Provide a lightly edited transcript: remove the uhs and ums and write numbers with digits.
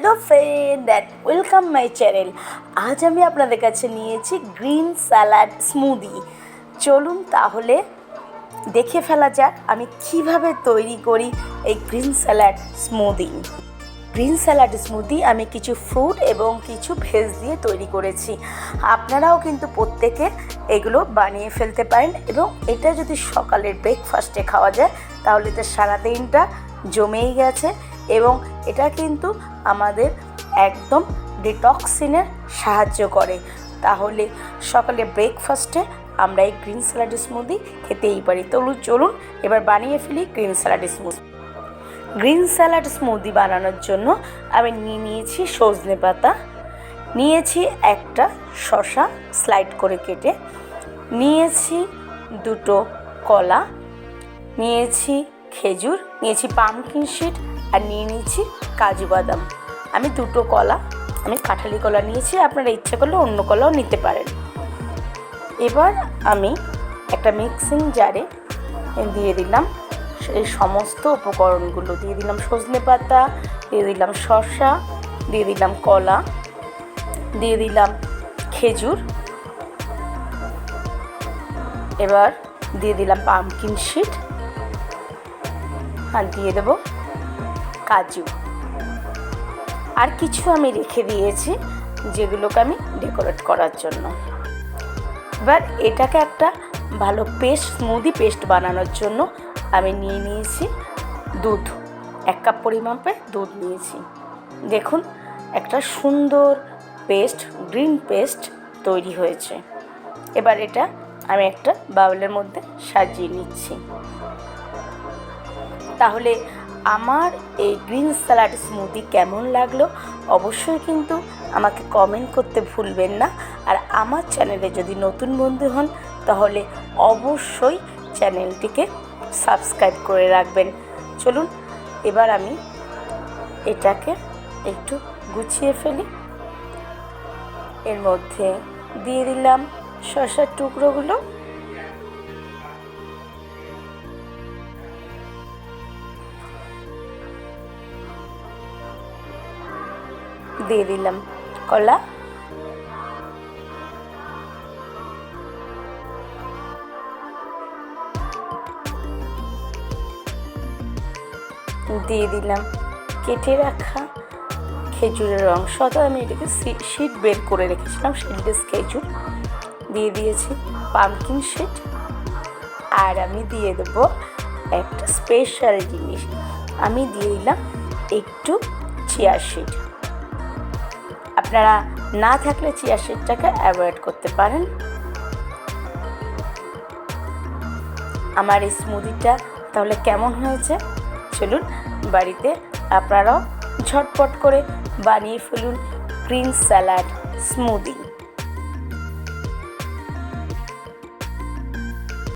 Hello friend and welcome my channel. আজ আমি আপনাদের কাছে নিয়েছি গ্রিন স্যালাড স্মুদি। চলুন তাহলে দেখে ফেলা যাক আমি কিভাবে তৈরি করি এই green salad smoothie. Green salad smoothie আমি কিছু ফ্রুট এবং কিছু ভেজ দিয়ে তৈরি করেছি। আপনারাও কিন্তু প্রত্যেকে এগুলো বানিয়ে ফেলতে পারেন এবং এটা যদি সকালের ব্রেকফাস্টে খাওয়া যায় তাহলে তো সারাদিনটা জমেই গেছে এবং এটা কিন্তু আমাদের একদম ডিটক্সিনে সাহায্য করে। তাহলে সকালে ব্রেকফাস্টে আমরা এই গ্রিন স্যালাড স্মুদি খেতেই পারি। চলুন এবার বানিয়ে ফেলি green salad smoothie. Green salad smoothie বানানোর জন্য আমি নিয়েছি সজনে পাতা, নিয়েছি একটা শসা স্লাইড করে কেটে, নিয়েছি দুটো কলা, নিয়েছি খেজুর, নিয়েছি পামকিন সিড আর নিয়েছি কাজু বাদাম। আমি দুটো কলা, আমি কাঁঠালি কলা নিয়েছি, আপনারা ইচ্ছে করলে অন্য কলাও নিতে পারেন। এবার আমি একটা মিক্সিং জারে দিয়ে দিলাম এই সমস্ত উপকরণগুলো, দিয়ে দিলাম সজনে পাতা, দিয়ে দিলাম শসা, দিয়ে দিলাম কলা, দিয়ে দিলাম খেজুর, এবার দিয়ে দিলাম পামকিন সিড আর দিয়ে দেবো কাজু। আর কিছু আমি রেখে দিয়েছি যেগুলোকে আমি ডেকোরেট করার জন্য। এবার এটাকে একটা ভালো স্মুদি পেস্ট বানানোর জন্য আমি নিয়েছি দুধ, 1 কাপ পরিমাপে দুধ নিয়েছি। দেখুন একটা সুন্দর গ্রিন পেস্ট তৈরি হয়েছে। এবার এটা আমি একটা বাউলের মধ্যে সাজিয়ে নিচ্ছি। তাহলে আমার এই গ্রিন স্যালাড স্মুদি কেমন লাগলো অবশ্যই কিন্তু আমাকে কমেন্ট করতে ভুলবেন না। আর আমার চ্যানেলে যদি নতুন বন্ধু হন তাহলে অবশ্যই চ্যানেলটিকে সাবস্ক্রাইব করে রাখবেন। চলুন এবার আমি এটাকে একটু গুছিয়ে ফেলি। এর মধ্যে দিয়ে দিলাম শসার টুকরোগুলো, দিয়ে দিলাম কলা, দিয়ে দিলাম কেটে রাখা খেজুরের অংশ, অর্থাৎ আমি এটাকে সিড বের করে রেখেছিলাম, সিডলেস খেজুর দিয়ে দিয়েছি, পামকিন সিড, আর আমি দিয়ে দেবো একটা স্পেশাল জিনিস, আমি দিয়ে দিলাম একটু চিয়া সিড। আপনারা না থাকলে চিয়া সিডটাকে অ্যাভয়েড করতে পারেন। আমার এই স্মুদিটা তাহলে কেমন হয়েছে চলুন বাড়িতে আপনারাও ঝটপট করে বানিয়ে ফেলুন গ্রিন স্যালাড স্মুদি।